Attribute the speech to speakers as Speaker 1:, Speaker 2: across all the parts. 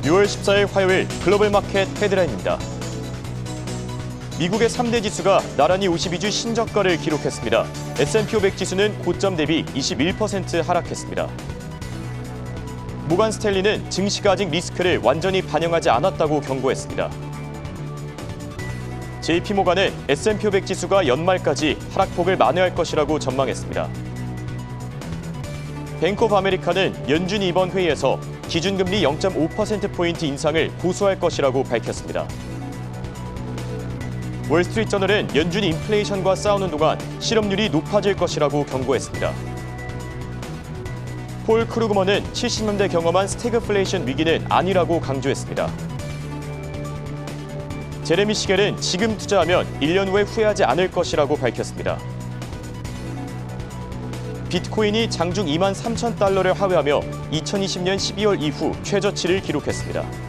Speaker 1: 6월 14일 화요일 글로벌 마켓 헤드라인입니다. 미국의 3대 지수가 나란히 52주 신저가를 기록했습니다. S&P 500 지수는 고점 대비 21% 하락했습니다. 모간 스탠리는 증시가 아직 리스크를 완전히 반영하지 않았다고 경고했습니다. JP모간은 S&P 500 지수가 연말까지 하락폭을 만회할 것이라고 전망했습니다. 뱅크 오브 아메리카는 연준이 이번 회의에서 기준금리 0.5%포인트 인상을 고수할 것이라고 밝혔습니다. 월스트리트저널은 연준이 인플레이션과 싸우는 동안 실업률이 높아질 것이라고 경고했습니다. 폴 크루그먼은 70년대 경험한 스태그플레이션 위기는 아니라고 강조했습니다. 제레미 시겔은 지금 투자하면 1년 후에 후회하지 않을 것이라고 밝혔습니다. 비트코인이 장중 23,000달러를 하회하며 2020년 12월 이후 최저치를 기록했습니다.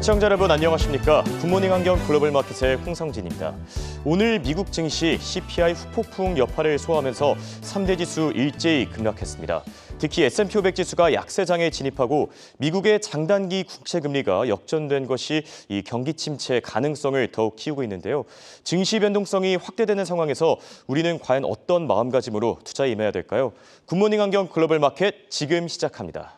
Speaker 1: 시청자 여러분 안녕하십니까? 굿모닝 환경 글로벌 마켓의 홍성진입니다. 오늘 미국 증시 CPI 후폭풍 여파를 소화하면서 3대 지수 일제히 급락했습니다. 특히 S&P 500 지수가 약세장에 진입하고 미국의 장단기 국채 금리가 역전된 것이 이 경기 침체 가능성을 더욱 키우고 있는데요. 증시 변동성이 확대되는 상황에서 우리는 과연 어떤 마음가짐으로 투자에 임해야 될까요? 굿모닝 환경 글로벌 마켓 지금 시작합니다.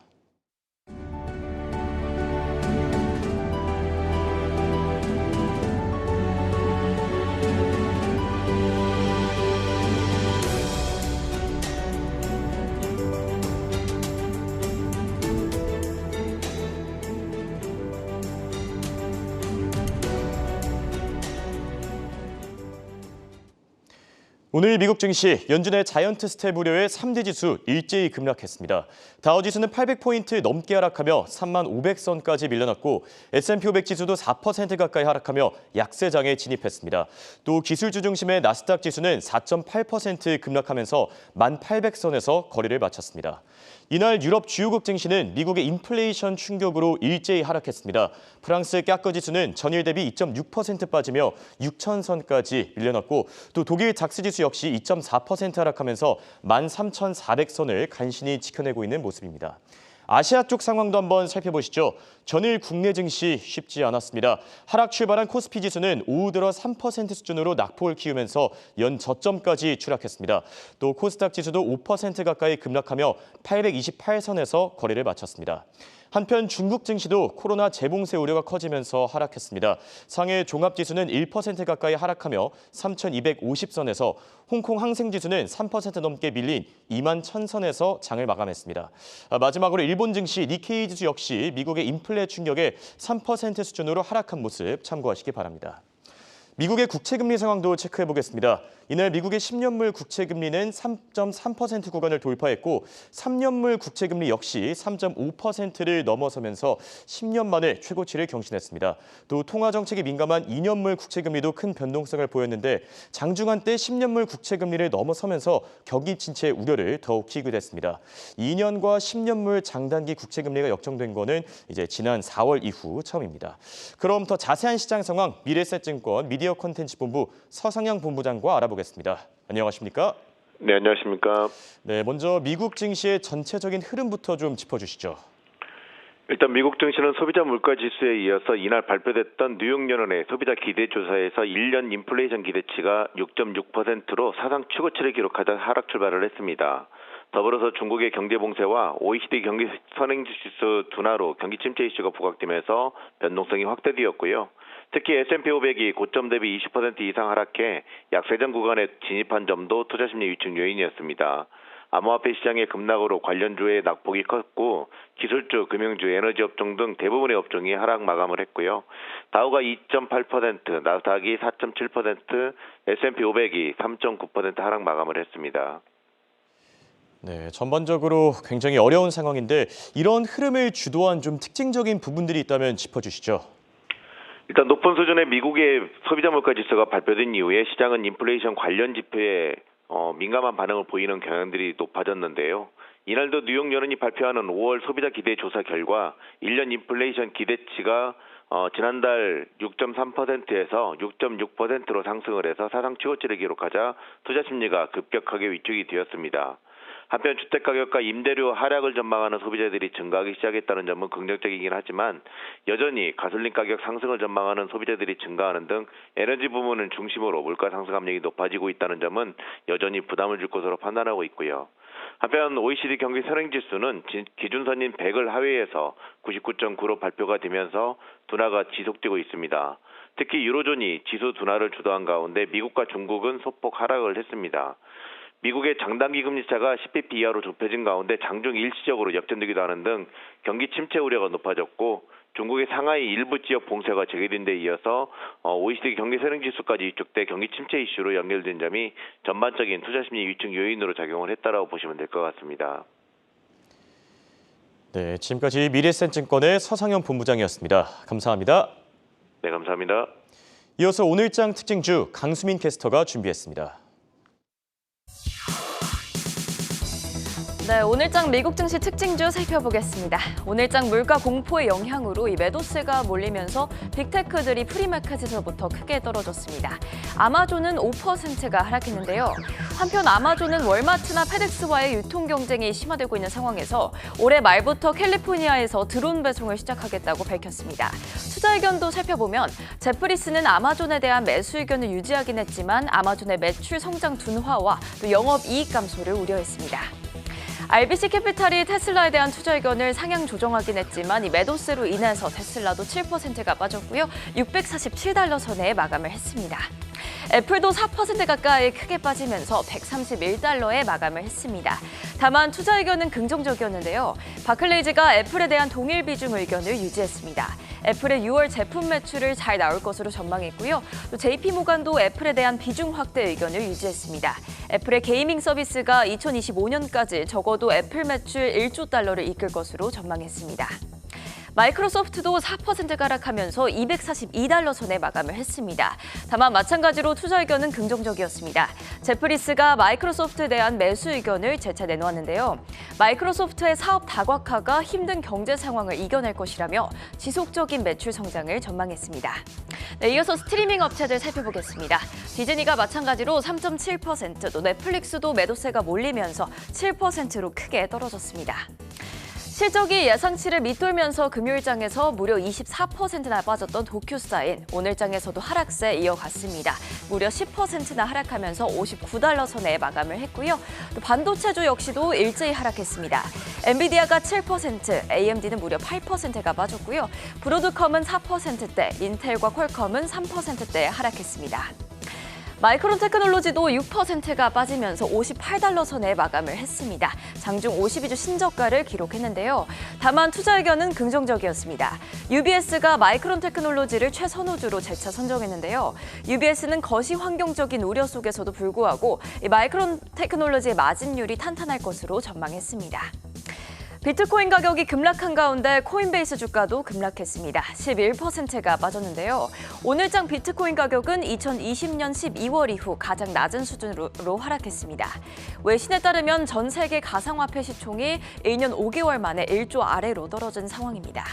Speaker 1: 오늘 미국 증시 연준의 자이언트 스텝 우려에 3대 지수 일제히 급락했습니다. 다우지수는 800포인트 넘게 하락하며 35,500선까지 밀려났고 S&P 500 지수도 4% 가까이 하락하며 약세장에 진입했습니다. 또 기술주 중심의 나스닥 지수는 4.8% 급락하면서 18,000선에서 거래를 마쳤습니다. 이날 유럽 주요국 증시는 미국의 인플레이션 충격으로 일제히 하락했습니다. 프랑스 깍거 지수는 전일 대비 2.6% 빠지며 6,000선까지 밀려났고 또 독일 닥스 지수 역시 2.4% 하락하면서 13,400선을 간신히 지켜내고 있는 모습입니다. 아시아 쪽 상황도 한번 살펴보시죠. 전일 국내 증시 쉽지 않았습니다. 하락 출발한 코스피 지수는 오후 들어 3% 수준으로 낙폭을 키우면서 연 저점까지 추락했습니다. 또 코스닥 지수도 5% 가까이 급락하며 828선에서 거래를 마쳤습니다. 한편 중국 증시도 코로나 재봉쇄 우려가 커지면서 하락했습니다. 상해 종합지수는 1% 가까이 하락하며 3,250선에서 홍콩 항생지수는 3% 넘게 밀린 21,000선에서 장을 마감했습니다. 마지막으로 일본 증시 니케이 지수 역시 미국의 인플레 충격에 3% 수준으로 하락한 모습 참고하시기 바랍니다. 미국의 국채금리 상황도 체크해보겠습니다. 이날 미국의 10년물 국채금리는 3.3% 구간을 돌파했고 3년물 국채금리 역시 3.5%를 넘어서면서 10년 만에 최고치를 경신했습니다. 또 통화정책이 민감한 2년물 국채금리도 큰 변동성을 보였는데 장중한 때 10년물 국채금리를 넘어서면서 경기 침체 우려를 더욱 키우게 됐습니다. 2년과 10년물 장단기 국채금리가 역전된 거는 이제 지난 4월 이후 처음입니다. 그럼 더 자세한 시장 상황 미래에셋증권 미디어 콘텐츠 본부 서상영 본부장과 알아보겠습니다. 안녕하십니까?
Speaker 2: 네, 안녕하십니까?
Speaker 1: 네, 먼저 미국 증시의 전체적인 흐름부터 좀 짚어주시죠.
Speaker 2: 일단 미국 증시는 소비자 물가 지수에 이어서 이날 발표됐던 뉴욕연은의 소비자 기대조사에서 1년 인플레이션 기대치가 6.6%로 사상 최고치를 기록하다 하락 출발을 했습니다. 더불어서 중국의 경제 봉쇄와 OECD 경기 선행지수 둔화로 경기 침체 이슈가 부각되면서 변동성이 확대되었고요. 특히 S&P 500이 고점 대비 20% 이상 하락해 약세장 구간에 진입한 점도 투자심리 위축 요인이었습니다. 암호화폐 시장의 급락으로 관련주의 낙폭이 컸고 기술주, 금융주, 에너지 업종 등 대부분의 업종이 하락 마감을 했고요. 다우가 2.8%, 나스닥이 4.7%, S&P 500이 3.9% 하락 마감을 했습니다.
Speaker 1: 네, 전반적으로 굉장히 어려운 상황인데 이런 흐름을 주도한 좀 특징적인 부분들이 있다면 짚어주시죠.
Speaker 2: 일단 높은 수준의 미국의 소비자 물가 지수가 발표된 이후에 시장은 인플레이션 관련 지표에 민감한 반응을 보이는 경향들이 높아졌는데요. 이날도 뉴욕연은이 발표하는 5월 소비자 기대 조사 결과 1년 인플레이션 기대치가 지난달 6.3%에서 6.6%로 상승을 해서 사상 최고치를 기록하자 투자 심리가 급격하게 위축이 되었습니다. 한편 주택가격과 임대료 하락을 전망하는 소비자들이 증가하기 시작했다는 점은 긍정적이긴 하지만 여전히 가솔린 가격 상승을 전망하는 소비자들이 증가하는 등 에너지 부문을 중심으로 물가 상승 압력이 높아지고 있다는 점은 여전히 부담을 줄 것으로 판단하고 있고요. 한편 OECD 경기 선행지수는 기준선인 100을 하회해서 99.9로 발표가 되면서 둔화가 지속되고 있습니다. 특히 유로존이 지수 둔화를 주도한 가운데 미국과 중국은 소폭 하락을 했습니다. 미국의 장단기 금리차가 10bp 이하로 좁혀진 가운데 장중 일시적으로 역전되기도 하는 등 경기 침체 우려가 높아졌고 중국의 상하이 일부 지역 봉쇄가 재개된 데 이어서 OECD 경기 선행지수까지 위축돼 경기 침체 이슈로 연결된 점이 전반적인 투자심리 위축 요인으로 작용을 했다라고 보시면 될 것 같습니다.
Speaker 1: 네, 지금까지 미래에셋증권의 서상현 본부장이었습니다. 감사합니다.
Speaker 2: 네, 감사합니다.
Speaker 1: 이어서 오늘장 특징주 강수민 캐스터가 준비했습니다.
Speaker 3: 네, 오늘장 미국 증시 특징주 살펴보겠습니다. 오늘장 물가 공포의 영향으로 이 매도세가 몰리면서 빅테크들이 프리마켓에서부터 크게 떨어졌습니다. 아마존은 5%가 하락했는데요. 한편 아마존은 월마트나 페덱스와의 유통 경쟁이 심화되고 있는 상황에서 올해 말부터 캘리포니아에서 드론 배송을 시작하겠다고 밝혔습니다. 투자 의견도 살펴보면 제프리스는 아마존에 대한 매수 의견을 유지하긴 했지만 아마존의 매출 성장 둔화와 또 영업 이익 감소를 우려했습니다. RBC 캐피탈이 테슬라에 대한 투자 의견을 상향 조정하긴 했지만 이 매도세로 인해서 테슬라도 7%가 빠졌고요. 647달러 선에 마감을 했습니다. 애플도 4% 가까이 크게 빠지면서 131달러에 마감을 했습니다. 다만 투자 의견은 긍정적이었는데요. 바클레이즈가 애플에 대한 동일 비중 의견을 유지했습니다. 애플의 6월 제품 매출을 잘 나올 것으로 전망했고요. 또 JP모간도 애플에 대한 비중 확대 의견을 유지했습니다. 애플의 게이밍 서비스가 2025년까지 적어도 애플 매출 1조 달러를 이끌 것으로 전망했습니다. 마이크로소프트도 4%가 하락하면서 242달러 선에 마감을 했습니다. 다만 마찬가지로 투자 의견은 긍정적이었습니다. 제프리스가 마이크로소프트에 대한 매수 의견을 재차 내놓았는데요. 마이크로소프트의 사업 다각화가 힘든 경제 상황을 이겨낼 것이라며 지속적인 매출 성장을 전망했습니다. 네, 이어서 스트리밍 업체들 살펴보겠습니다. 디즈니가 마찬가지로 3.7%, 또 넷플릭스도 매도세가 몰리면서 7%로 크게 떨어졌습니다. 실적이 예상치를 밑돌면서 금요일장에서 무려 24%나 빠졌던 도큐사인, 오늘장에서도 하락세 이어갔습니다. 무려 10%나 하락하면서 59달러 선에 마감을 했고요. 또 반도체주 역시도 일제히 하락했습니다. 엔비디아가 7%, AMD는 무려 8%가 빠졌고요. 브로드컴은 4%대, 인텔과 퀄컴은 3%대 하락했습니다. 마이크론 테크놀로지도 6%가 빠지면서 58달러 선에 마감을 했습니다. 장중 52주 신저가를 기록했는데요. 다만 투자 의견은 긍정적이었습니다. UBS가 마이크론 테크놀로지를 최선호주로 재차 선정했는데요. UBS는 거시 환경적인 우려 속에서도 불구하고 이 마이크론 테크놀로지의 마진율이 탄탄할 것으로 전망했습니다. 비트코인 가격이 급락한 가운데 코인베이스 주가도 급락했습니다. 11%가 빠졌는데요. 오늘장 비트코인 가격은 2020년 12월 이후 가장 낮은 수준으로 하락했습니다. 외신에 따르면 전 세계 가상화폐 시총이 1년 5개월 만에 1조 아래로 떨어진 상황입니다.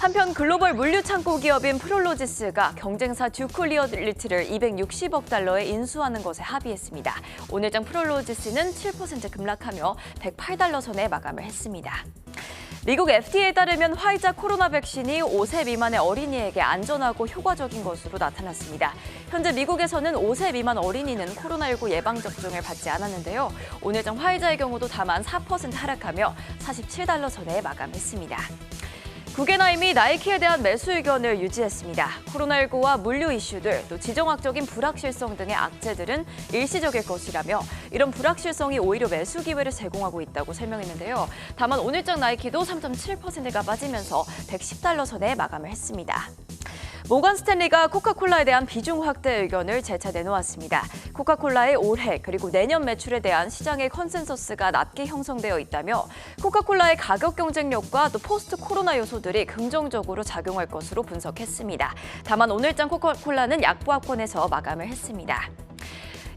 Speaker 3: 한편 글로벌 물류 창고 기업인 프롤로지스가 경쟁사 듀클리어리티를 260억 달러에 인수하는 것에 합의했습니다. 오늘장 프롤로지스는 7% 급락하며 108달러 선에 마감을 했습니다. 미국 FDA에 따르면 화이자 코로나 백신이 5세 미만의 어린이에게 안전하고 효과적인 것으로 나타났습니다. 현재 미국에서는 5세 미만 어린이는 코로나19 예방접종을 받지 않았는데요. 오늘장 화이자의 경우도 다만 4% 하락하며 47달러 선에 마감했습니다. 구겐하임이 나이키에 대한 매수 의견을 유지했습니다. 코로나19와 물류 이슈들, 또 지정학적인 불확실성 등의 악재들은 일시적일 것이라며 이런 불확실성이 오히려 매수 기회를 제공하고 있다고 설명했는데요. 다만 오늘장 나이키도 3.7%가 빠지면서 110달러 선에 마감을 했습니다. 모건 스탠리가 코카콜라에 대한 비중 확대 의견을 재차 내놓았습니다. 코카콜라의 올해 그리고 내년 매출에 대한 시장의 컨센서스가 낮게 형성되어 있다며 코카콜라의 가격 경쟁력과 또 포스트 코로나 요소들이 긍정적으로 작용할 것으로 분석했습니다. 다만 오늘장 코카콜라는 약보합권에서 마감을 했습니다.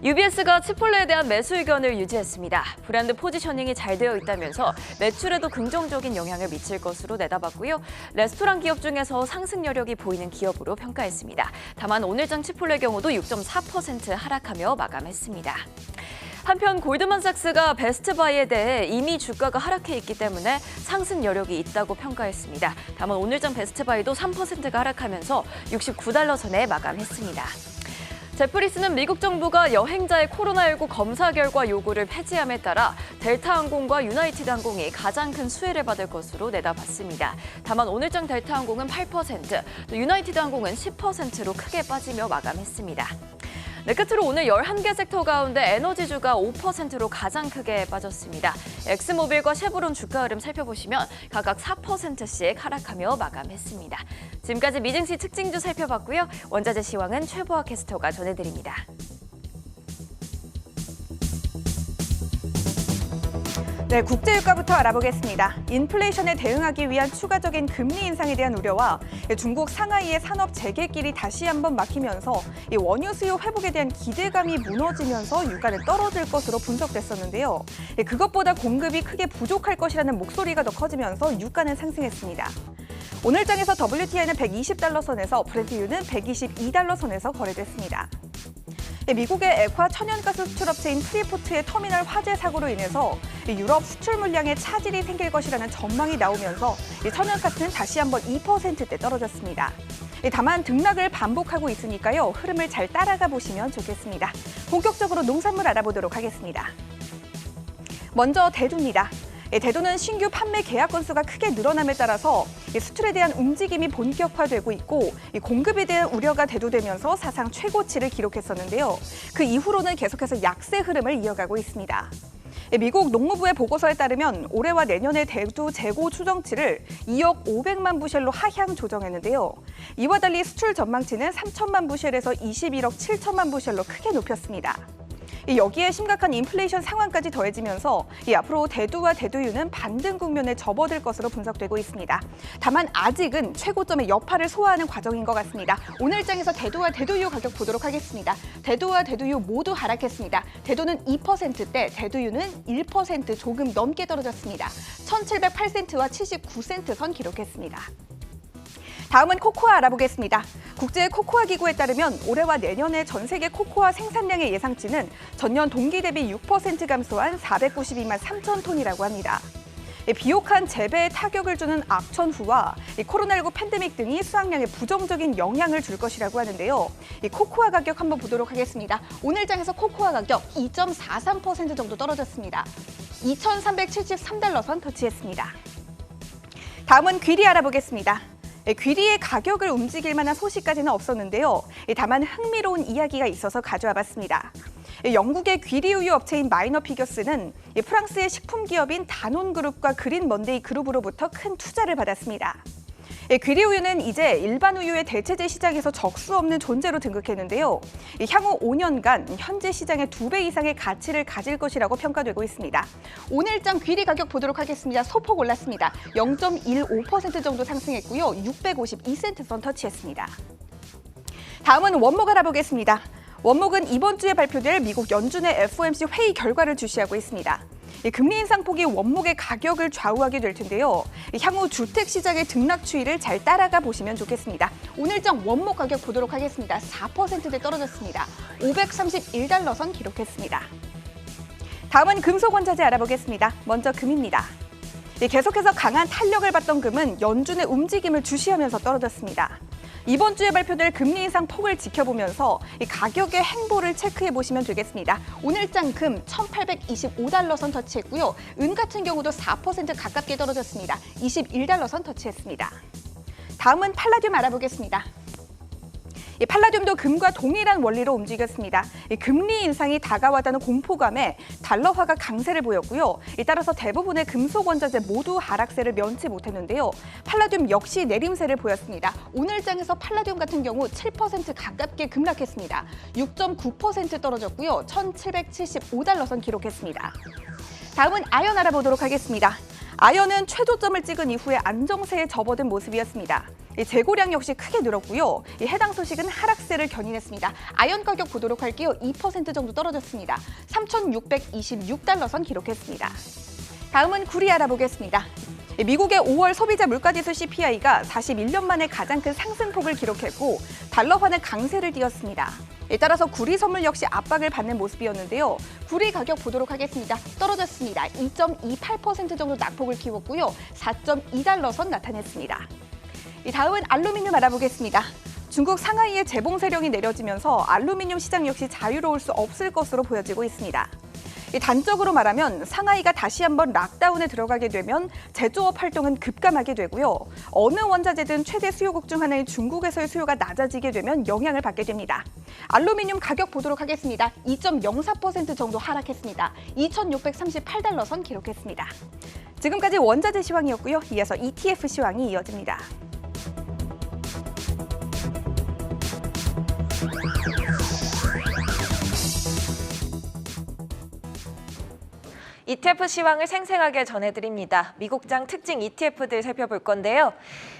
Speaker 3: UBS가 치폴레에 대한 매수 의견을 유지했습니다. 브랜드 포지셔닝이 잘 되어 있다면서 매출에도 긍정적인 영향을 미칠 것으로 내다봤고요. 레스토랑 기업 중에서 상승 여력이 보이는 기업으로 평가했습니다. 다만 오늘장 치폴레 경우도 6.4% 하락하며 마감했습니다. 한편 골드만삭스가 베스트바이에 대해 이미 주가가 하락해 있기 때문에 상승 여력이 있다고 평가했습니다. 다만 오늘장 베스트바이도 3%가 하락하면서 69달러 선에 마감했습니다. 제프리스는 미국 정부가 여행자의 코로나19 검사 결과 요구를 폐지함에 따라 델타항공과 유나이티드 항공이 가장 큰 수혜를 받을 것으로 내다봤습니다. 다만 오늘장 델타항공은 8%, 또 유나이티드 항공은 10%로 크게 빠지며 마감했습니다. 네, 끝으로 오늘 11개 섹터 가운데 에너지주가 5%로 가장 크게 빠졌습니다. 엑스모빌과 쉐보론 주가 흐름 살펴보시면 각각 4%씩 하락하며 마감했습니다. 지금까지 미증시 특징주 살펴봤고요. 원자재 시황은 최보아 캐스터가 전해드립니다.
Speaker 4: 네, 국제유가부터 알아보겠습니다. 인플레이션에 대응하기 위한 추가적인 금리 인상에 대한 우려와 중국 상하이의 산업 재개길이 다시 한번 막히면서 원유 수요 회복에 대한 기대감이 무너지면서 유가는 떨어질 것으로 분석됐었는데요. 그것보다 공급이 크게 부족할 것이라는 목소리가 더 커지면서 유가는 상승했습니다. 오늘장에서 WTI는 120달러 선에서 브렌트유는 122달러 선에서 거래됐습니다. 미국의 액화 천연가스 수출업체인 프리포트의 터미널 화재 사고로 인해서 유럽 수출 물량에 차질이 생길 것이라는 전망이 나오면서 천연가스는 다시 한번 2%대 떨어졌습니다. 다만 등락을 반복하고 있으니까요. 흐름을 잘 따라가 보시면 좋겠습니다. 본격적으로 농산물 알아보도록 하겠습니다. 먼저 대두입니다. 대두는 신규 판매 계약 건수가 크게 늘어남에 따라서 수출에 대한 움직임이 본격화되고 있고 공급에 대한 우려가 대두되면서 사상 최고치를 기록했었는데요. 그 이후로는 계속해서 약세 흐름을 이어가고 있습니다. 미국 농무부의 보고서에 따르면 올해와 내년의 대두 재고 추정치를 2억 500만 부셸로 하향 조정했는데요. 이와 달리 수출 전망치는 3천만 부셸에서 21억 7천만 부셸로 크게 높였습니다. 여기에 심각한 인플레이션 상황까지 더해지면서 앞으로 대두와 대두유는 반등 국면에 접어들 것으로 분석되고 있습니다. 다만 아직은 최고점의 여파를 소화하는 과정인 것 같습니다. 오늘장에서 대두와 대두유 가격 보도록 하겠습니다. 대두와 대두유 모두 하락했습니다. 대두는 2%대, 대두유는 1% 조금 넘게 떨어졌습니다. 1,708센트와 79센트 선 기록했습니다. 다음은 코코아 알아보겠습니다. 국제 코코아 기구에 따르면 올해와 내년의 전 세계 코코아 생산량의 예상치는 전년 동기 대비 6% 감소한 492만 3천 톤이라고 합니다. 비옥한 재배에 타격을 주는 악천후와 코로나19 팬데믹 등이 수확량에 부정적인 영향을 줄 것이라고 하는데요. 코코아 가격 한번 보도록 하겠습니다. 오늘장에서 코코아 가격 2.43% 정도 떨어졌습니다. 2,373달러 선 터치했습니다. 다음은 귀리 알아보겠습니다. 귀리의 가격을 움직일 만한 소식까지는 없었는데요. 다만 흥미로운 이야기가 있어서 가져와 봤습니다. 영국의 귀리 우유 업체인 마이너 피겨스는 프랑스의 식품 기업인 다논그룹과 그린 먼데이 그룹으로부터 큰 투자를 받았습니다. 귀리 우유는 이제 일반 우유의 대체제 시장에서 적수 없는 존재로 등극했는데요. 향후 5년간 현재 시장의 2배 이상의 가치를 가질 것이라고 평가되고 있습니다. 오늘장 귀리 가격 보도록 하겠습니다. 소폭 올랐습니다. 0.15% 정도 상승했고요. 652센트 선 터치했습니다. 다음은 원목 알아보겠습니다. 원목은 이번 주에 발표될 미국 연준의 FOMC 회의 결과를 주시하고 있습니다. 금리 인상폭이 원목의 가격을 좌우하게 될 텐데요. 향후 주택 시장의 등락 추이를 잘 따라가 보시면 좋겠습니다. 오늘장 원목 가격 보도록 하겠습니다. 4%대 떨어졌습니다. 531달러 선 기록했습니다. 다음은 금속 원자재 알아보겠습니다. 먼저 금입니다. 계속해서 강한 탄력을 받던 금은 연준의 움직임을 주시하면서 떨어졌습니다. 이번 주에 발표될 금리 인상 폭을 지켜보면서 가격의 행보를 체크해 보시면 되겠습니다. 오늘장 금 1,825달러 선 터치했고요. 은 같은 경우도 4% 가깝게 떨어졌습니다. 21달러 선 터치했습니다. 다음은 팔라듐 알아보겠습니다. 팔라듐도 금과 동일한 원리로 움직였습니다. 금리 인상이 다가왔다는 공포감에 달러화가 강세를 보였고요. 따라서 대부분의 금속 원자재 모두 하락세를 면치 못했는데요. 팔라듐 역시 내림세를 보였습니다. 오늘장에서 팔라듐 같은 경우 7% 가깝게 급락했습니다. 6.9% 떨어졌고요. 1,775달러 선 기록했습니다. 다음은 아연 알아보도록 하겠습니다. 아연은 최저점을 찍은 이후에 안정세에 접어든 모습이었습니다. 이 재고량 역시 크게 늘었고요. 이 해당 소식은 하락세를 견인했습니다. 아연 가격 보도록 할게요. 2% 정도 떨어졌습니다. 3,626달러 선 기록했습니다. 다음은 구리 알아보겠습니다. 미국의 5월 소비자 물가지수 CPI가 41년 만에 가장 큰 상승폭을 기록했고 달러화는 강세를 띄었습니다. 따라서 구리 선물 역시 압박을 받는 모습이었는데요. 구리 가격 보도록 하겠습니다. 떨어졌습니다. 2.28% 정도 낙폭을 키웠고요. 4.2달러 선 나타냈습니다. 다음은 알루미늄 알아보겠습니다. 중국 상하이의 재봉쇄령이 내려지면서 알루미늄 시장 역시 자유로울 수 없을 것으로 보여지고 있습니다. 단적으로 말하면 상하이가 다시 한번 락다운에 들어가게 되면 제조업 활동은 급감하게 되고요. 어느 원자재든 최대 수요국 중 하나인 중국에서의 수요가 낮아지게 되면 영향을 받게 됩니다. 알루미늄 가격 보도록 하겠습니다. 2.04% 정도 하락했습니다. 2,638달러 선 기록했습니다. 지금까지 원자재 시황이었고요. 이어서 ETF 시황이 이어집니다.
Speaker 5: ETF 시황을 생생하게 전해드립니다. 미국장 특징 ETF들 살펴볼 건데요.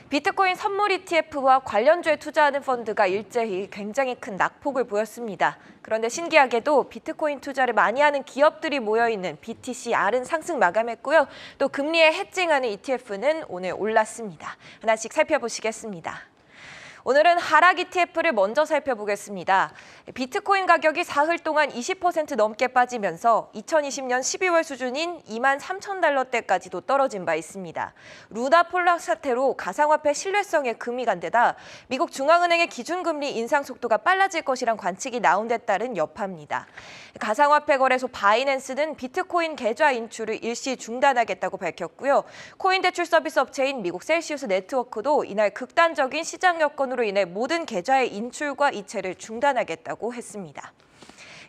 Speaker 5: 비트코인 선물 ETF와 관련주에 투자하는 펀드가 일제히 굉장히 큰 낙폭을 보였습니다. 그런데 신기하게도 비트코인 투자를 많이 하는 기업들이 모여있는 BTCR은 상승 마감했고요. 또 금리에 해칭하는 ETF는 오늘 올랐습니다. 하나씩 살펴보시겠습니다. 오늘은 하락 ETF를 먼저 살펴보겠습니다. 비트코인 가격이 사흘 동안 20% 넘게 빠지면서 2020년 12월 수준인 23,000달러대까지도 떨어진 바 있습니다. 루나 폴락 사태로 가상화폐 신뢰성에 금이 간 데다 미국 중앙은행의 기준금리 인상 속도가 빨라질 것이란 관측이 나온 데 따른 여파입니다. 가상화폐 거래소 바이낸스는 비트코인 계좌 인출을 일시 중단하겠다고 밝혔고요. 코인 대출 서비스 업체인 미국 셀시우스 네트워크도 이날 극단적인 시장 여건으로 인해 모든 계좌의 인출과 이체를 중단하겠다고 했습니다.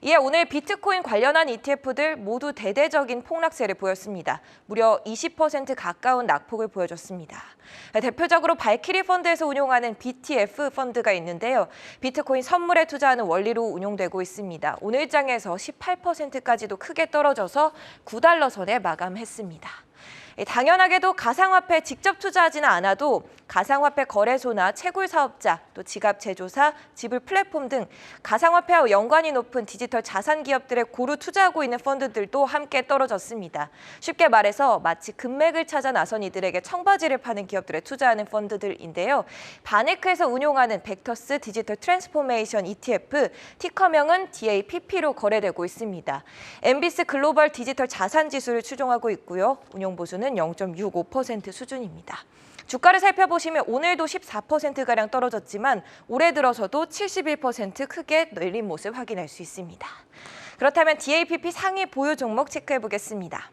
Speaker 5: 이에 오늘 비트코인 관련한 ETF들 모두 대대적인 폭락세를 보였습니다. 무려 20% 가까운 낙폭을 보여줬습니다. 대표적으로 발키리 펀드에서 운용하는 BTF 펀드가 있는데요. 비트코인 선물에 투자하는 원리로 운용되고 있습니다. 오늘 장에서 18%까지도 크게 떨어져서 9달러 선에 마감했습니다. 당연하게도 가상화폐에 직접 투자하지는 않아도 가상화폐 거래소나 채굴 사업자, 또 지갑 제조사, 지불 플랫폼 등 가상화폐와 연관이 높은 디지털 자산 기업들에 고루 투자하고 있는 펀드들도 함께 떨어졌습니다. 쉽게 말해서 마치 금맥을 찾아 나선 이들에게 청바지를 파는 기업들에 투자하는 펀드들인데요. 바네크에서 운용하는 벡터스 디지털 트랜스포메이션 ETF, 티커명은 DAPP로 거래되고 있습니다. 엠비스 글로벌 디지털 자산 지수를 추종하고 있고요. 운용 보수는 0.65% 수준입니다. 주가를 살펴보시면 오늘도 14%가량 떨어졌지만 올해 들어서도 71% 크게 내린 모습 확인할 수 있습니다. 그렇다면 DAPP 상위 보유 종목 체크해 보겠습니다.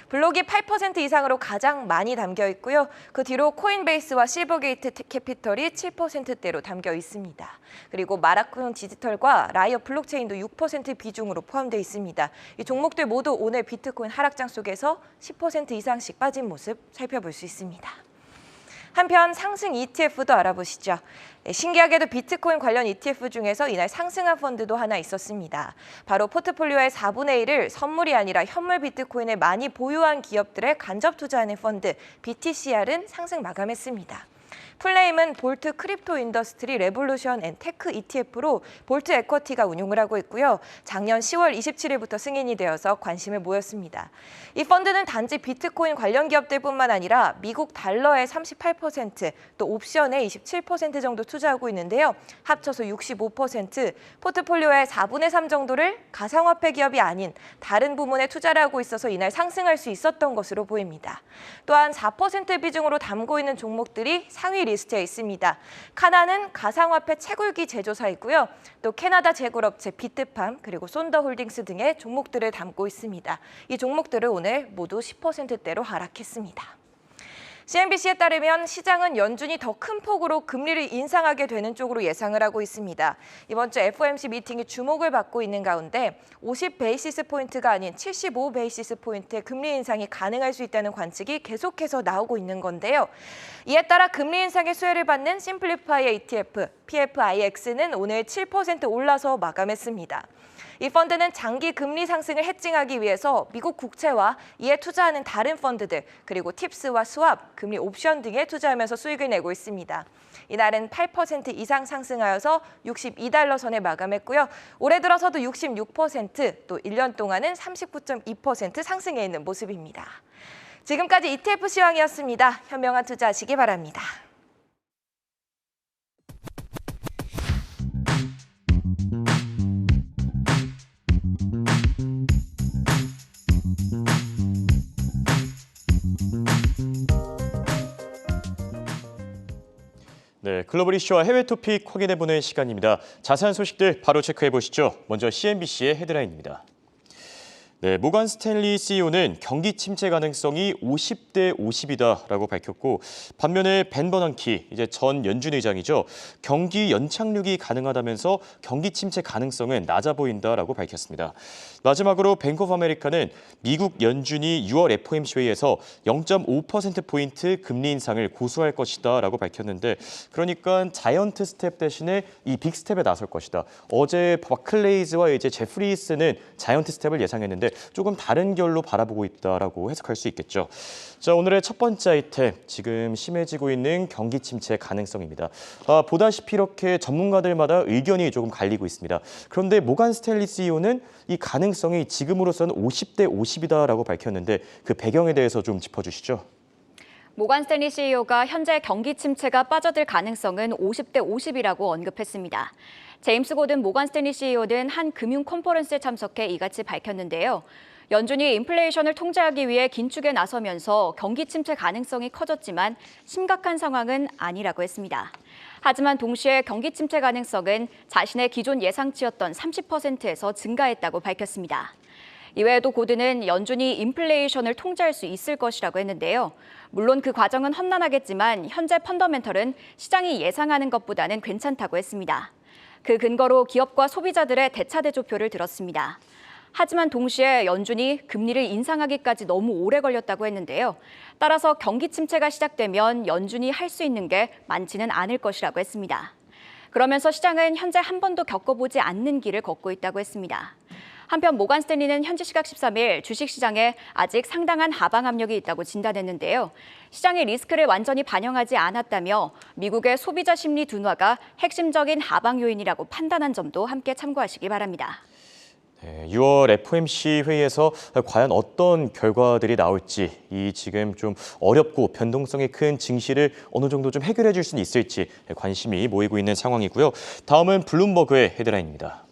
Speaker 5: 블록이 8% 이상으로 가장 많이 담겨 있고요. 그 뒤로 코인베이스와 실버게이트 캐피털이 7%대로 담겨 있습니다. 그리고 마라콘 디지털과 라이어 블록체인도 6% 비중으로 포함되어 있습니다. 이 종목들 모두 오늘 비트코인 하락장 속에서 10% 이상씩 빠진 모습 살펴볼 수 있습니다. 한편 상승 ETF도 알아보시죠. 신기하게도 비트코인 관련 ETF 중에서 이날 상승한 펀드도 하나 있었습니다. 바로 포트폴리오의 4분의 1을 선물이 아니라 현물 비트코인을 많이 보유한 기업들에 간접 투자하는 펀드 BTCR은 상승 마감했습니다. 플레임은 볼트 크립토 인더스트리 레볼루션 앤 테크 ETF로 볼트 에쿼티가 운용을 하고 있고요. 작년 10월 27일부터 승인이 되어서 관심을 모였습니다. 이 펀드는 단지 비트코인 관련 기업들뿐만 아니라 미국 달러의 38%, 또 옵션의 27% 정도 투자하고 있는데요. 합쳐서 65%, 포트폴리오의 4분의 3 정도를 가상화폐 기업이 아닌 다른 부문에 투자를 하고 있어서 이날 상승할 수 있었던 것으로 보입니다. 또한 4% 비중으로 담고 있는 종목들이 상위 리스트에 있습니다. 카나는 가상화폐 채굴기 제조사이고요. 또 캐나다 채굴업체 비트팜 그리고 손더홀딩스 등의 종목들을 담고 있습니다. 이 종목들은 오늘 모두 10%대로 하락했습니다. CNBC에 따르면 시장은 연준이 더 큰 폭으로 금리를 인상하게 되는 쪽으로 예상을 하고 있습니다. 이번 주 FOMC 미팅이 주목을 받고 있는 가운데 50베이시스 포인트가 아닌 75베이시스 포인트의 금리 인상이 가능할 수 있다는 관측이 계속해서 나오고 있는 건데요. 이에 따라 금리 인상의 수혜를 받는 심플리파이의 ETF, PFIX는 오늘 7% 올라서 마감했습니다. 이 펀드는 장기 금리 상승을 해칭하기 위해서 미국 국채와 이에 투자하는 다른 펀드들, 그리고 팁스와 스왑, 금리 옵션 등에 투자하면서 수익을 내고 있습니다. 이날은 8% 이상 상승하여서 62달러 선에 마감했고요. 올해 들어서도 66%, 또 1년 동안은 39.2% 상승해 있는 모습입니다. 지금까지 ETF 시황이었습니다. 현명한 투자하시기 바랍니다.
Speaker 1: 네, 글로벌 이슈와 해외 토픽 확인해보는 시간입니다. 자세한 소식들 바로 체크해보시죠. 먼저 CNBC의 헤드라인입니다. 네, 모건 스탠리 CEO는 경기 침체 가능성이 50대 50이다라고 밝혔고, 반면에 벤 버넌키, 이제 전 연준 의장이죠. 경기 연착륙이 가능하다면서 경기 침체 가능성은 낮아 보인다라고 밝혔습니다. 마지막으로 뱅크 오브 아메리카는 미국 연준이 6월 FOMC 회의에서 0.5%포인트 금리 인상을 고수할 것이다라고 밝혔는데, 그러니까 자이언트 스텝 대신에 이 빅 스텝에 나설 것이다. 어제 바클레이즈와 이제 제프리스는 자이언트 스텝을 예상했는데 조금 다른 결로 바라보고 있다라고 해석할 수 있겠죠. 자, 오늘의 첫 번째 아이템, 지금 심해지고 있는 경기 침체 가능성입니다. 보다시피 이렇게 전문가들마다 의견이 조금 갈리고 있습니다. 그런데 모건 스탠리 CEO는 이 가능성이 지금으로서는 50대 50이다라고 밝혔는데 그 배경에 대해서 좀 짚어주시죠.
Speaker 6: 모건 스탠리 CEO가 현재 경기 침체가 빠져들 가능성은 50대 50이라고 언급했습니다. 제임스 고든 모건 스탠리 CEO는 한 금융 컨퍼런스에 참석해 이같이 밝혔는데요. 연준이 인플레이션을 통제하기 위해 긴축에 나서면서 경기 침체 가능성이 커졌지만 심각한 상황은 아니라고 했습니다. 하지만 동시에 경기 침체 가능성은 자신의 기존 예상치였던 30%에서 증가했다고 밝혔습니다. 이외에도 고든은 연준이 인플레이션을 통제할 수 있을 것이라고 했는데요. 물론 그 과정은 험난하겠지만 현재 펀더멘털은 시장이 예상하는 것보다는 괜찮다고 했습니다. 그 근거로 기업과 소비자들의 대차대조표를 들었습니다. 하지만 동시에 연준이 금리를 인상하기까지 너무 오래 걸렸다고 했는데요. 따라서 경기 침체가 시작되면 연준이 할 수 있는 게 많지는 않을 것이라고 했습니다. 그러면서 시장은 현재 한 번도 겪어보지 않는 길을 걷고 있다고 했습니다. 한편 모건 스탠리는 현지 시각 13일 주식시장에 아직 상당한 하방 압력이 있다고 진단했는데요. 시장의 리스크를 완전히 반영하지 않았다며 미국의 소비자 심리 둔화가 핵심적인 하방 요인이라고 판단한 점도 함께 참고하시기 바랍니다.
Speaker 1: 네, 6월 FOMC 회의에서 과연 어떤 결과들이 나올지, 이 지금 좀 어렵고 변동성이 큰 증시를 어느 정도 좀 해결해 줄 수는 있을지 관심이 모이고 있는 상황이고요. 다음은 블룸버그의 헤드라인입니다.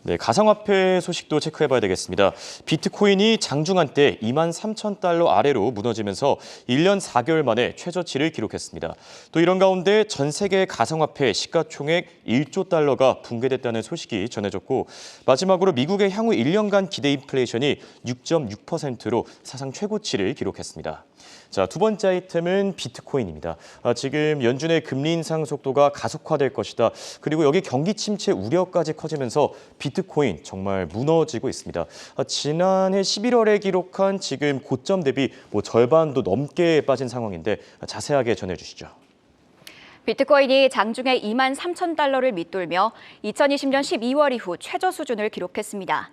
Speaker 1: 네, 가상화폐 소식도 체크해봐야 되겠습니다. 비트코인이 장중한 때 23,000달러 아래로 무너지면서 1년 4개월 만에 최저치를 기록했습니다. 또 이런 가운데 전 세계 가상화폐 시가총액 1조 달러가 붕괴됐다는 소식이 전해졌고, 마지막으로 미국의 향후 1년간 기대 인플레이션이 6.6%로 사상 최고치를 기록했습니다. 자, 두 번째 아이템은 비트코인입니다. 지금 연준의 금리 인상 속도가 가속화될 것이다. 그리고 여기 경기 침체 우려까지 커지면서 비트코인 정말 무너지고 있습니다. 지난해 11월에 기록한 지금 고점 대비 절반도 넘게 빠진 상황인데 자세하게 전해주시죠.
Speaker 6: 비트코인이 장중에 23,000달러를 밑돌며 2020년 12월 이후 최저 수준을 기록했습니다.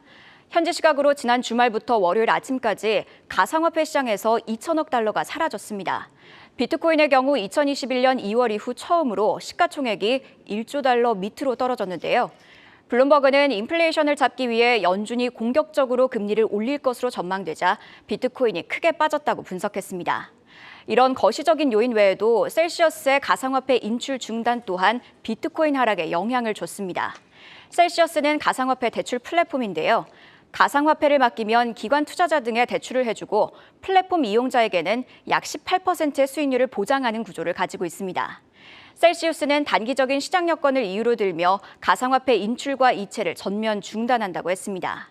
Speaker 6: 현지 시각으로 지난 주말부터 월요일 아침까지 가상화폐 시장에서 2천억 달러가 사라졌습니다. 비트코인의 경우 2021년 2월 이후 처음으로 시가총액이 1조 달러 밑으로 떨어졌는데요. 블룸버그는 인플레이션을 잡기 위해 연준이 공격적으로 금리를 올릴 것으로 전망되자 비트코인이 크게 빠졌다고 분석했습니다. 이런 거시적인 요인 외에도 셀시어스의 가상화폐 인출 중단 또한 비트코인 하락에 영향을 줬습니다. 셀시어스는 가상화폐 대출 플랫폼인데요. 가상화폐를 맡기면 기관 투자자 등에 대출을 해주고 플랫폼 이용자에게는 약 18%의 수익률을 보장하는 구조를 가지고 있습니다. 셀시우스는 단기적인 시장 여건을 이유로 들며 가상화폐 인출과 이체를 전면 중단한다고 했습니다.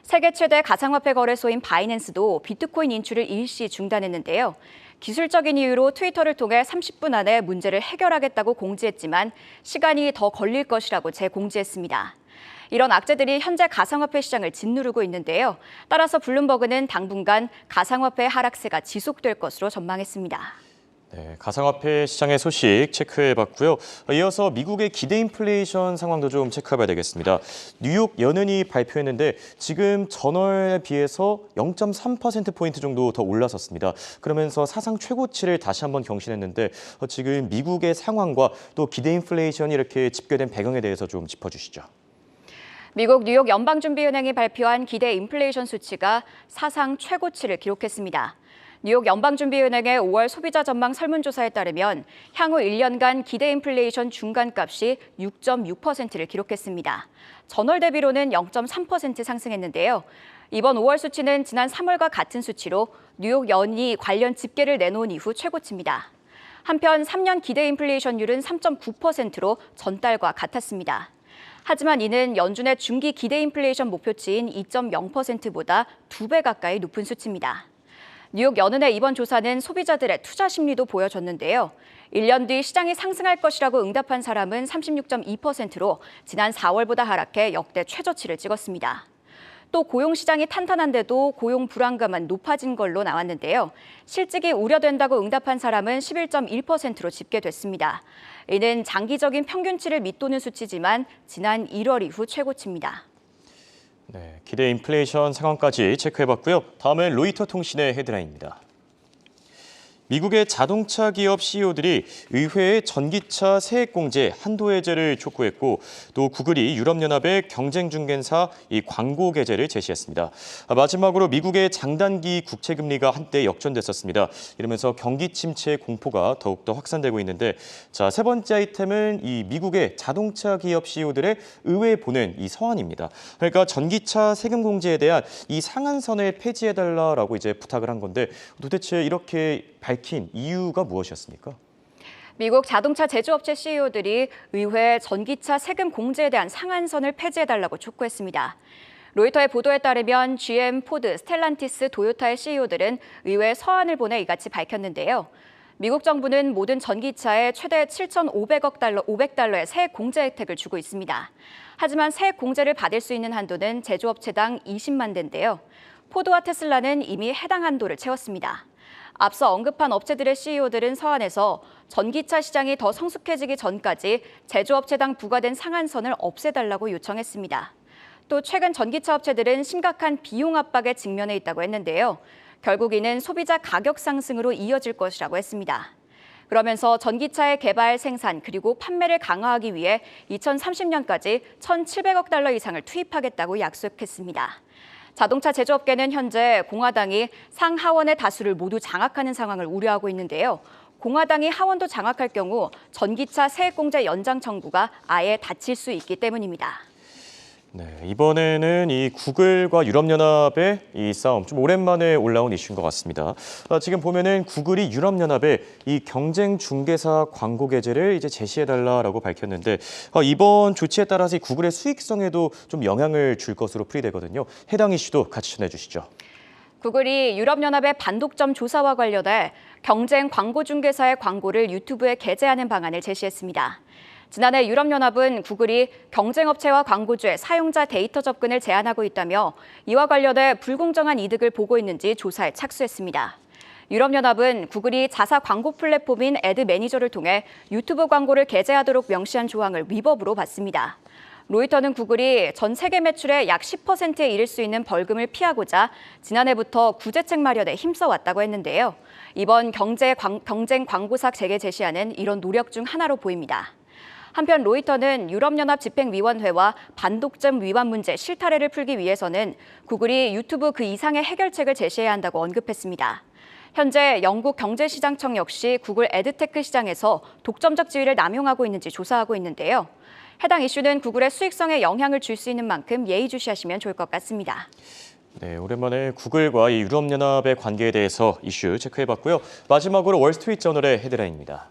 Speaker 6: 세계 최대 가상화폐 거래소인 바이낸스도 비트코인 인출을 일시 중단했는데요. 기술적인 이유로 트위터를 통해 30분 안에 문제를 해결하겠다고 공지했지만 시간이 더 걸릴 것이라고 재공지했습니다. 이런 악재들이 현재 가상화폐 시장을 짓누르고 있는데요. 따라서 블룸버그는 당분간 가상화폐 하락세가 지속될 것으로 전망했습니다.
Speaker 1: 네, 가상화폐 시장의 소식 체크해봤고요. 이어서 미국의 기대 인플레이션 상황도 좀 체크해봐야 되겠습니다. 뉴욕 연은이 발표했는데 지금 전월에 비해서 0.3%포인트 정도 더 올라섰습니다. 그러면서 사상 최고치를 다시 한번 경신했는데 지금 미국의 상황과 또 기대 인플레이션이 이렇게 집계된 배경에 대해서 좀 짚어주시죠.
Speaker 6: 미국 뉴욕 연방준비은행이 발표한 기대 인플레이션 수치가 사상 최고치를 기록했습니다. 뉴욕 연방준비은행의 5월 소비자 전망 설문조사에 따르면 향후 1년간 기대 인플레이션 중간값이 6.6%를 기록했습니다. 전월 대비로는 0.3% 상승했는데요. 이번 5월 수치는 지난 3월과 같은 수치로 뉴욕 연이 관련 집계를 내놓은 이후 최고치입니다. 한편 3년 기대 인플레이션율은 3.9%로 전달과 같았습니다. 하지만 이는 연준의 중기 기대 인플레이션 목표치인 2.0%보다 2배 가까이 높은 수치입니다. 뉴욕 연은의 이번 조사는 소비자들의 투자 심리도 보여줬는데요. 1년 뒤 시장이 상승할 것이라고 응답한 사람은 36.2%로 지난 4월보다 하락해 역대 최저치를 찍었습니다. 또 고용시장이 탄탄한데도 고용 불안감은 높아진 걸로 나왔는데요. 실직이 우려된다고 응답한 사람은 11.1%로 집계됐습니다. 이는 장기적인 평균치를 밑도는 수치지만 지난 1월 이후 최고치입니다.
Speaker 1: 네, 기대 인플레이션 상황까지 체크해봤고요. 다음은 로이터 통신의 헤드라인입니다. 미국의 자동차 기업 CEO들이 의회에 전기차 세액공제 한도 해제를 촉구했고 또 구글이 유럽연합의 경쟁중개사 광고 개제를 제시했습니다. 마지막으로 미국의 장단기 국채금리가 한때 역전됐었습니다. 이러면서 경기 침체 공포가 더욱더 확산되고 있는데 세 번째 아이템은 이 미국의 자동차 기업 CEO들의 의회에 보낸 이 서한입니다. 그러니까 전기차 세금 공제에 대한 이 상한선을 폐지해달라라고 이제 부탁을 한 건데 도대체 이렇게 밝힌 이유가 무엇이었습니까?
Speaker 6: 미국 자동차 제조업체 CEO들이 의회에 전기차 세금 공제에 대한 상한선을 폐지해달라고 촉구했습니다. 로이터의 보도에 따르면 GM, 포드, 스텔란티스, 도요타의 CEO들은 의회에 서한을 보내 이같이 밝혔는데요. 미국 정부는 모든 전기차에 최대 500달러의 세액 공제 혜택을 주고 있습니다. 하지만 세액 공제를 받을 수 있는 한도는 제조업체당 20만 대인데요. 포드와 테슬라는 이미 해당 한도를 채웠습니다. 앞서 언급한 업체들의 CEO들은 서한에서 전기차 시장이 더 성숙해지기 전까지 제조업체당 부과된 상한선을 없애달라고 요청했습니다. 또 최근 전기차 업체들은 심각한 비용 압박에 직면해 있다고 했는데요. 결국 이는 소비자 가격 상승으로 이어질 것이라고 했습니다. 그러면서 전기차의 개발, 생산, 그리고 판매를 강화하기 위해 2030년까지 1,700억 달러 이상을 투입하겠다고 약속했습니다. 자동차 제조업계는 현재 공화당이 상하원의 다수를 모두 장악하는 상황을 우려하고 있는데요. 공화당이 하원도 장악할 경우 전기차 세액공제 연장 청구가 아예 닫힐 수 있기 때문입니다.
Speaker 1: 네, 이번에는 이 구글과 유럽연합의 이 싸움 좀 오랜만에 올라온 이슈인 것 같습니다. 지금 보면은 구글이 유럽연합에 이 경쟁 중개사 광고 개제를 이제 제시해달라라고 밝혔는데 이번 조치에 따라서 이 구글의 수익성에도 좀 영향을 줄 것으로 풀이되거든요. 해당 이슈도 같이 전해주시죠.
Speaker 6: 구글이 유럽연합의 반독점 조사와 관련해 경쟁 광고 중개사의 광고를 유튜브에 게재하는 방안을 제시했습니다. 지난해 유럽연합은 구글이 경쟁업체와 광고주의 사용자 데이터 접근을 제한하고 있다며 이와 관련해 불공정한 이득을 보고 있는지 조사에 착수했습니다. 유럽연합은 구글이 자사 광고 플랫폼인 애드 매니저를 통해 유튜브 광고를 게재하도록 명시한 조항을 위법으로 봤습니다. 로이터는 구글이 전 세계 매출의 약 10%에 이를 수 있는 벌금을 피하고자 지난해부터 구제책 마련에 힘써왔다고 했는데요. 이번 경쟁 광고사 재개 제시안은 이런 노력 중 하나로 보입니다. 한편 로이터는 유럽연합 집행위원회와 반독점 위반 문제 실타래를 풀기 위해서는 구글이 유튜브 그 이상의 해결책을 제시해야 한다고 언급했습니다. 현재 영국 경제시장청 역시 구글 애드테크 시장에서 독점적 지위를 남용하고 있는지 조사하고 있는데요. 해당 이슈는 구글의 수익성에 영향을 줄 수 있는 만큼 예의주시하시면 좋을 것 같습니다.
Speaker 1: 네, 오랜만에 구글과 이 유럽연합의 관계에 대해서 이슈 체크해봤고요. 마지막으로 월스트리트저널의 헤드라인입니다.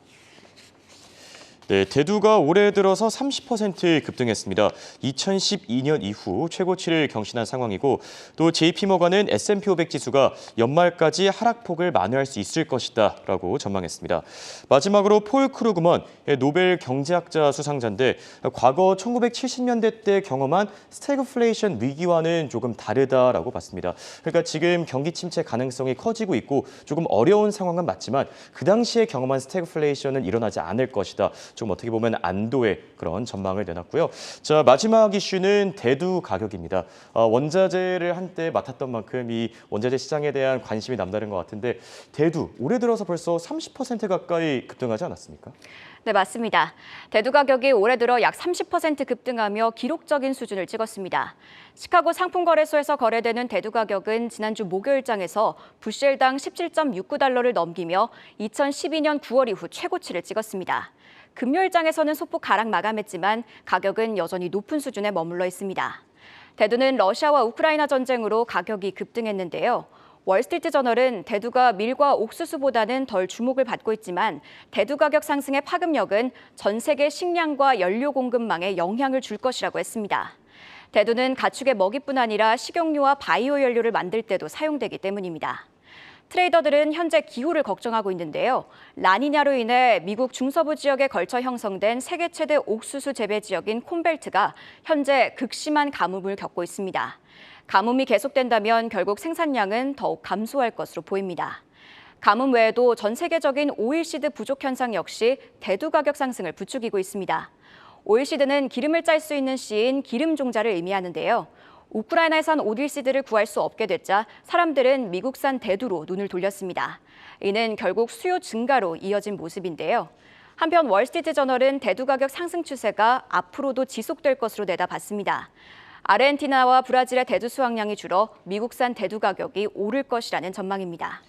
Speaker 1: 네, 대두가 올해 들어서 30% 급등했습니다. 2012년 이후 최고치를 경신한 상황이고 또 JP모건은 S&P 500 지수가 연말까지 하락폭을 만회할 수 있을 것이다라고 전망했습니다. 마지막으로 폴 크루그먼 노벨 경제학자 수상자인데 과거 1970년대 때 경험한 스태그플레이션 위기와는 조금 다르다라고 봤습니다. 그러니까 지금 경기 침체 가능성이 커지고 있고 조금 어려운 상황은 맞지만 그 당시에 경험한 스태그플레이션은 일어나지 않을 것이다. 좀 어떻게 보면 안도의 그런 전망을 내놨고요. 자, 마지막 이슈는 대두 가격입니다. 원자재를 한때 맡았던 만큼 이 원자재 시장에 대한 관심이 남다른 것 같은데 대두 올해 들어서 벌써 30% 가까이 급등하지 않았습니까?
Speaker 6: 네, 맞습니다. 대두 가격이 올해 들어 약 30% 급등하며 기록적인 수준을 찍었습니다. 시카고 상품거래소에서 거래되는 대두 가격은 지난주 목요일장에서 부실당 17.69달러를 넘기며 2012년 9월 이후 최고치를 찍었습니다. 금요일장에서는 소폭 하락 마감했지만 가격은 여전히 높은 수준에 머물러 있습니다. 대두는 러시아와 우크라이나 전쟁으로 가격이 급등했는데요. 월스트리트저널은 대두가 밀과 옥수수보다는 덜 주목을 받고 있지만 대두 가격 상승의 파급력은 전 세계 식량과 연료 공급망에 영향을 줄 것이라고 했습니다. 대두는 가축의 먹이뿐 아니라 식용유와 바이오 연료를 만들 때도 사용되기 때문입니다. 트레이더들은 현재 기후를 걱정하고 있는데요. 라니냐로 인해 미국 중서부 지역에 걸쳐 형성된 세계 최대 옥수수 재배 지역인 콘벨트가 현재 극심한 가뭄을 겪고 있습니다. 가뭄이 계속된다면 결국 생산량은 더욱 감소할 것으로 보입니다. 가뭄 외에도 전 세계적인 오일시드 부족 현상 역시 대두 가격 상승을 부추기고 있습니다. 오일시드는 기름을 짤 수 있는 씨인 기름 종자를 의미하는데요. 우크라이나에선 오일시드를 구할 수 없게 됐자 사람들은 미국산 대두로 눈을 돌렸습니다. 이는 결국 수요 증가로 이어진 모습인데요. 한편 월스트리트저널은 대두 가격 상승 추세가 앞으로도 지속될 것으로 내다봤습니다. 아르헨티나와 브라질의 대두 수확량이 줄어 미국산 대두 가격이 오를 것이라는 전망입니다.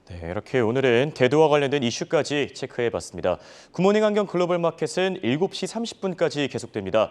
Speaker 1: 네, 이렇게 오늘은 대두와 관련된 이슈까지 체크해봤습니다. 굿모닝 안경 글로벌 마켓은 7시 30분까지 계속됩니다.